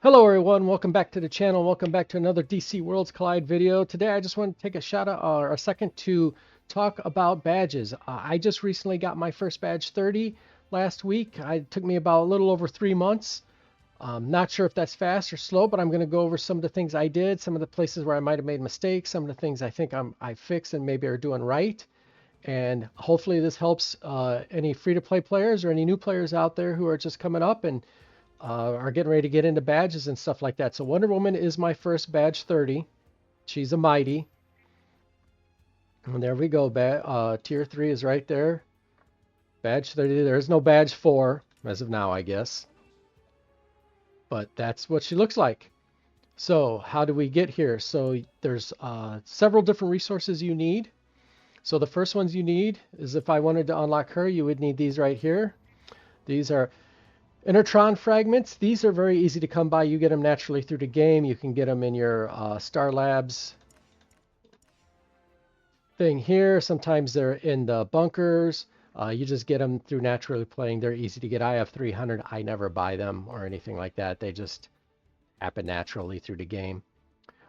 Hello everyone, welcome back to the channel. Welcome back to another DC Worlds Collide video. Today I just want to take a shout out or a second to talk about badges. I just recently got my first badge 30 last week. It took me about a little over 3 months. Not sure if that's fast or slow, but I'm going to go over some of the things I did, some of the places where I might have made mistakes, some of the things I think I fixed and maybe are doing right. And hopefully this helps any free-to-play players or any new players out there who are just coming up and are getting ready to get into badges and stuff like that. So Wonder Woman is my first badge 30. She's a mighty. And there we go. Tier 3 is right there. Badge 30. There is no badge 4 as of now, I guess. But that's what she looks like. So how do we get here? So there's several different resources you need. So the first ones you need is if I wanted to unlock her, you would need these right here. These are Intertron fragments. These are very easy to come by. You get them naturally through the game. You can get them in your Star Labs thing here. Sometimes they're in the bunkers. You just get them through naturally playing. They're easy to get. I have 300. I never buy them or anything like that. They just happen naturally through the game.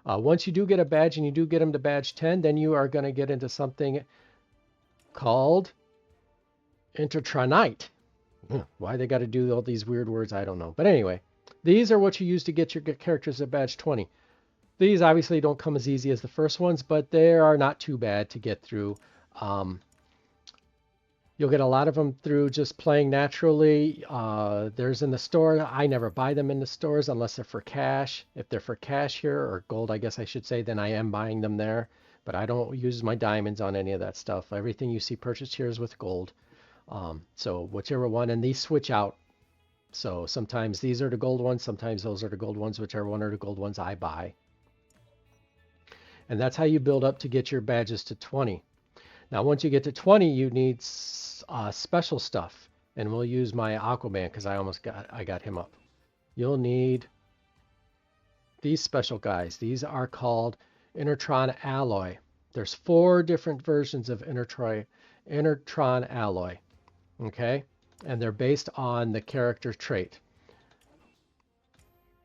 Once you do get a badge and you do get them to badge 10, then you are going to get into something called Intertronite. Why they got to do all these weird words, I don't know. But anyway, these are what you use to get your characters at badge 20. These obviously don't come as easy as the first ones, but they are not too bad to get through. You'll get a lot of them through just playing naturally. There's in the store. I never buy them in the stores unless they're for cash. If they're for cash here, or gold, I guess I should say, then I am buying them there. But I don't use my diamonds on any of that stuff. Everything you see purchased here is with gold. So whichever one, and these switch out. So sometimes these are the gold ones, sometimes those are the gold ones, whichever one are the gold ones I buy. And that's how you build up to get your badges to 20. Now, once you get to 20, you need special stuff. And we'll use my Aquaman because I got him up. You'll need these special guys. These are called Intertron Alloy. There's 4 different versions of Intertron Alloy. Okay, and they're based on the character trait.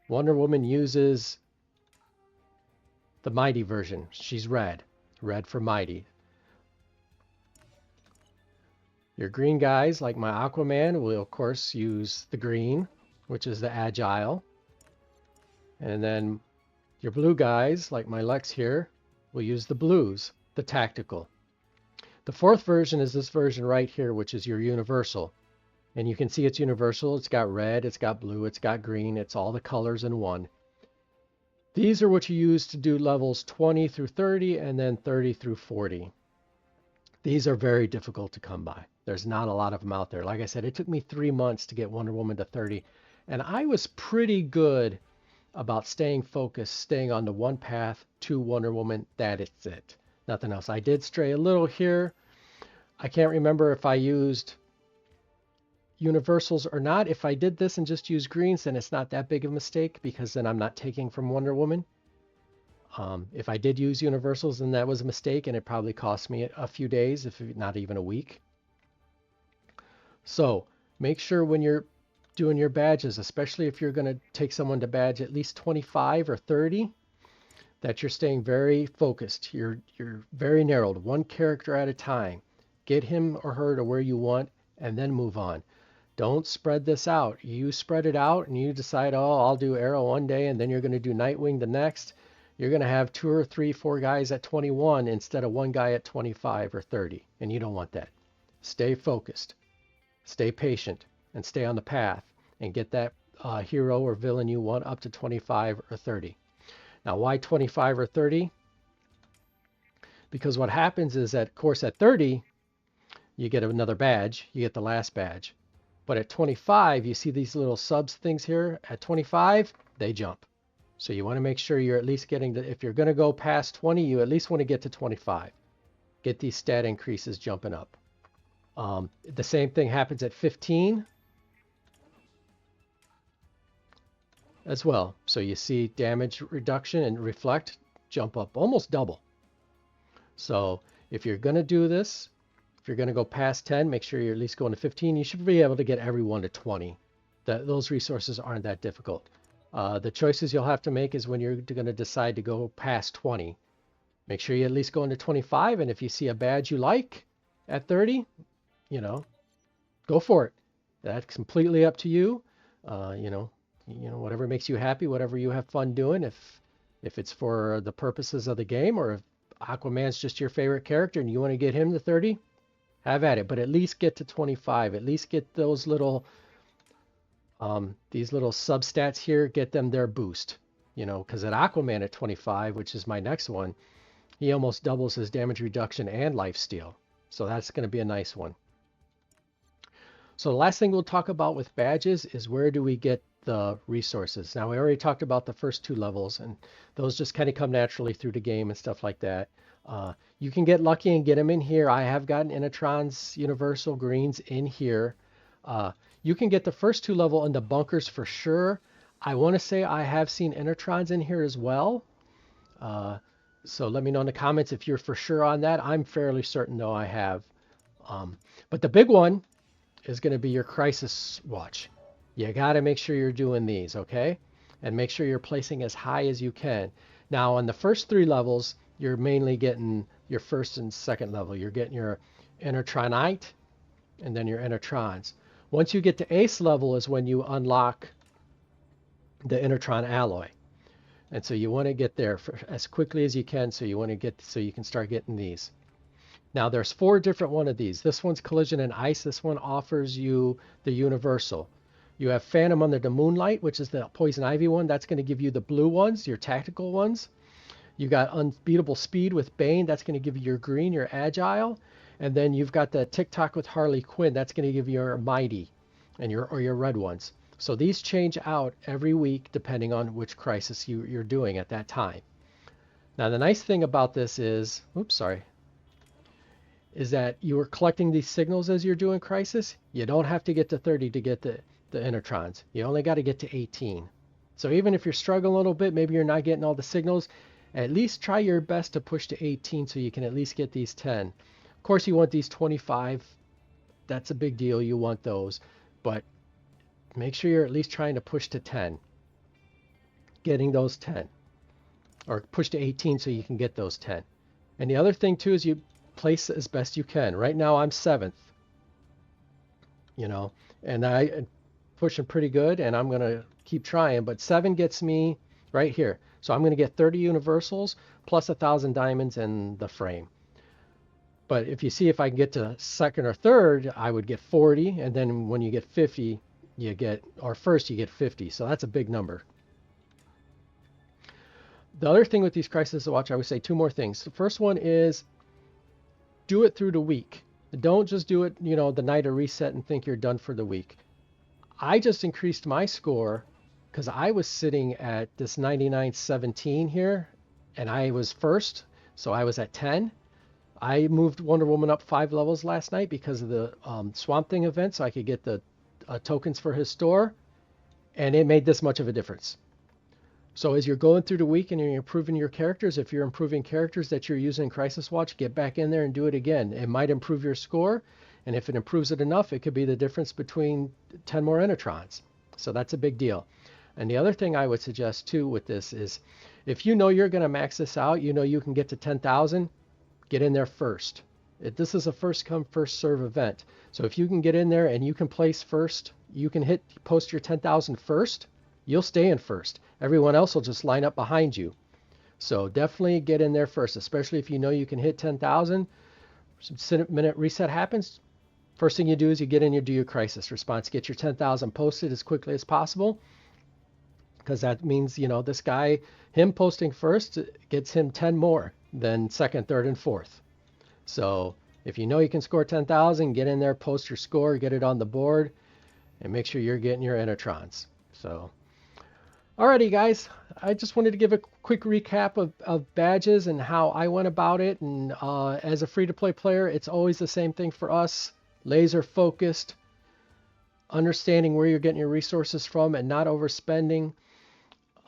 Wonder Woman uses the mighty version. She's red for mighty. Your green guys, like my Aquaman, will of course use the green, which is the agile. And then your blue guys, like my Lex here, will use the blues, the tactical. The 4th version is this version right here, which is your universal. And you can see it's universal. It's got red, it's got blue, it's got green. It's all the colors in one. These are what you use to do levels 20 through 30 and then 30 through 40. These are very difficult to come by. There's not a lot of them out there. Like I said, it took me 3 months to get Wonder Woman to 30. And I was pretty good about staying focused, staying on the one path to Wonder Woman. That is it. Nothing else. I did stray a little here. I can't remember if I used universals or not. If I did this and just used greens, then it's not that big of a mistake because then I'm not taking from Wonder Woman. If I did use universals, then that was a mistake and it probably cost me a few days, if not even a week. So make sure when you're doing your badges, especially if you're going to take someone to badge at least 25 or 30, that you're staying very focused. You're very narrowed, one character at a time. Get him or her to where you want and then move on. Don't spread this out. You spread it out and you decide, oh, I'll do Arrow one day and then you're going to do Nightwing the next. You're going to have 2 or 3, 4 guys at 21 instead of one guy at 25 or 30. And you don't want that. Stay focused. Stay patient and stay on the path and get that hero or villain you want up to 25 or 30. Now, why 25 or 30? Because what happens is that, of course, at 30, you get another badge. You get the last badge. But at 25, you see these little subs things here. At 25, they jump. So you want to make sure you're at least getting if you're going to go past 20, you at least want to get to 25. Get these stat increases jumping up. The same thing happens at 15 as well. So you see damage reduction and reflect jump up almost double. So if you're going to do this, if you're going to go past 10, make sure you're at least going to 15. You should be able to get everyone to 20. Those resources aren't that difficult. The choices you'll have to make is when you're going to decide to go past 20. Make sure you at least go into 25, and if you see a badge you like at 30, you know, go for it. That's completely up to you. Whatever makes you happy, whatever you have fun doing. If it's for the purposes of the game, or if Aquaman's just your favorite character and you want to get him to 30, have at it. But at least get to 25. At least get those little these little substats here. Get them their boost. Because at Aquaman at 25, which is my next one, he almost doubles his damage reduction and lifesteal. So that's going to be a nice one. So the last thing we'll talk about with badges is where do we get the resources. Now we already talked about the first 2 levels, and those just kind of come naturally through the game and stuff like that. You can get lucky and get them in here. I have gotten Inatron's Universal Greens in here. You can get the first 2 level in the bunkers for sure. I want to say I have seen Inatron's in here as well. So let me know in the comments if you're for sure on that. I'm fairly certain though I have. But the big one is going to be your Crisis Watch. You got to make sure you're doing these, okay? And make sure you're placing as high as you can. Now on the first 3 levels, you're mainly getting your first and second level. You're getting your Inatronite and then your Inatrons. Once you get to Ace level is when you unlock the Inatron alloy. And so you want to get there as quickly as you can, so you can start getting these. Now there's 4 different one of these. This one's Collision and Ice. This one offers you the Universal. You have Phantom under the Moonlight, which is the Poison Ivy one. That's going to give you the blue ones, your tactical ones. You got Unbeatable Speed with Bane. That's going to give you your green, your Agile. And then you've got the TikTok with Harley Quinn. That's going to give you your Mighty and your red ones. So these change out every week depending on which crisis you're doing at that time. Now the nice thing about this is, is that you are collecting these signals as you're doing crisis. You don't have to get to 30 to get the Inatrons. You only got to get to 18. So even if you're struggling a little bit, maybe you're not getting all the signals, at least try your best to push to 18 so you can at least get these 10. Of course you want these 25. That's a big deal. You want those. But make sure you're at least trying to push to 10. Getting those 10. Or push to 18 so you can get those 10. And the other thing too is you place as best you can. Right now I'm 7th. And I pushing pretty good, and I'm going to keep trying, but 7 gets me right here. So I'm going to get 30 universals plus 1,000 diamonds in the frame. But if you see, if I can get to 2nd or 3rd, I would get 40, and then when you get 50, you get 50. So that's a big number. The other thing with these Crisis Watch, I would say 2 more things. The first one is do it through the week. Don't just do it, the night of reset and think you're done for the week. I just increased my score because I was sitting at this 99.17 here, and I was first, so I was at 10. I moved Wonder Woman up 5 levels last night because of the Swamp Thing event, so I could get the tokens for his store, and it made this much of a difference. So as you're going through the week and you're improving your characters, if you're improving characters that you're using Crisis Watch, get back in there and do it again. It might improve your score, and if it improves it enough, it could be the difference between 10 more Inatrons. So that's a big deal. And the other thing I would suggest too with this is, if you know you're going to max this out, you can get to 10,000, get in there first. This is a first come, first serve event. So if you can get in there and you can place first, you can post your 10,000 first, you'll stay in first. Everyone else will just line up behind you. So definitely get in there first, especially if you know you can hit 10,000. Minute reset happens. First thing you do is you get in, you do your crisis response, get your 10,000 posted as quickly as possible. Because that means, this guy, him posting first gets him 10 more than 2nd, 3rd, and 4th. So if you know you can score 10,000, get in there, post your score, get it on the board, and make sure you're getting your Inatrons. So, alrighty guys, I just wanted to give a quick recap of badges and how I went about it. And as a free-to-play player, it's always the same thing for us. Laser focused, understanding where you're getting your resources from and not overspending.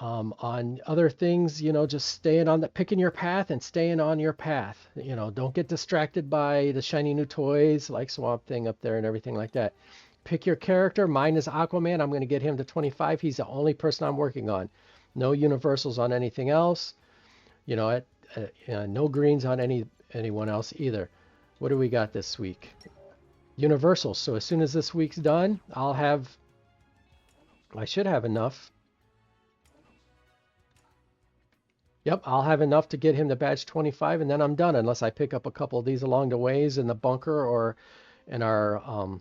On other things, just staying on picking your path and staying on your path. Don't get distracted by the shiny new toys like Swamp Thing up there and everything like that. pick your character. Mine is Aquaman. I'm going to get him to 25. He's the only person I'm working on. No universals on anything else. You know, no greens on anyone else either. What do we got this week? Universals. So as soon as this week's done, I should have enough. Yep, I'll have enough to get him to badge 25, and then I'm done, unless I pick up a couple of these along the ways in the bunker or in our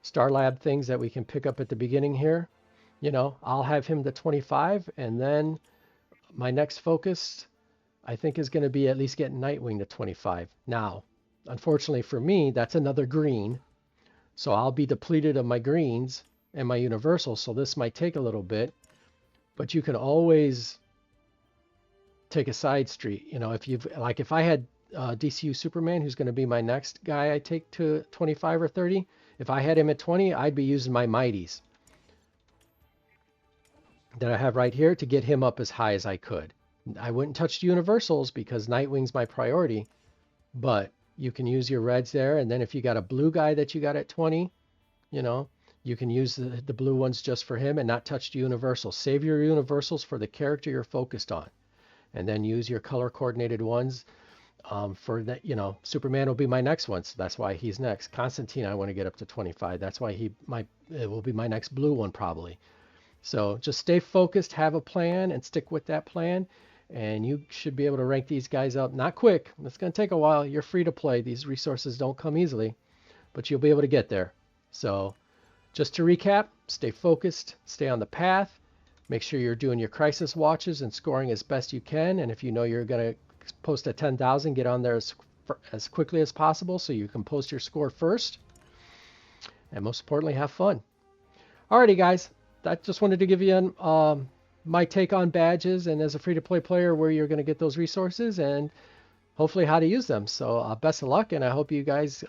Star Lab things that we can pick up at the beginning here. You know, I'll have him to 25, and then my next focus, I think, is going to be at least getting Nightwing to 25. Now, unfortunately for me, that's another green, so I'll be depleted of my greens and my universals, so this might take a little bit, but you can always take a side street. You know, if I had DCU Superman, who's going to be my next guy I take to 25 or 30, if I had him at 20, I'd be using my Mighties that I have right here to get him up as high as I could. I wouldn't touch the universals because Nightwing's my priority, but you can use your reds there, and then if you got a blue guy that you got at 20, you know, you can use the blue ones just for him and not touch the universals. Save your universals for the character you're focused on, and then use your color coordinated ones for that. You know, Superman will be my next one, so that's why he's next. Constantine, I want to get up to 25. That's why it will be my next blue one probably. So just stay focused, have a plan, and stick with that plan, and you should be able to rank these guys up. Not quick. It's going to take a while. You're free to play. These resources don't come easily, but you'll be able to get there. So just to recap, stay focused, stay on the path. Make sure you're doing your crisis watches and scoring as best you can. And if you know you're going to post at 10,000, get on there as quickly as possible so you can post your score first. And most importantly, have fun. Alrighty, guys. I just wanted to give you my take on badges and as a free-to-play player where you're going to get those resources and hopefully how to use them. So best of luck, and I hope you guys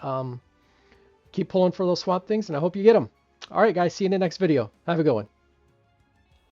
keep pulling for those swamp things, and I hope you get them. All right, guys. See you in the next video. Have a good one.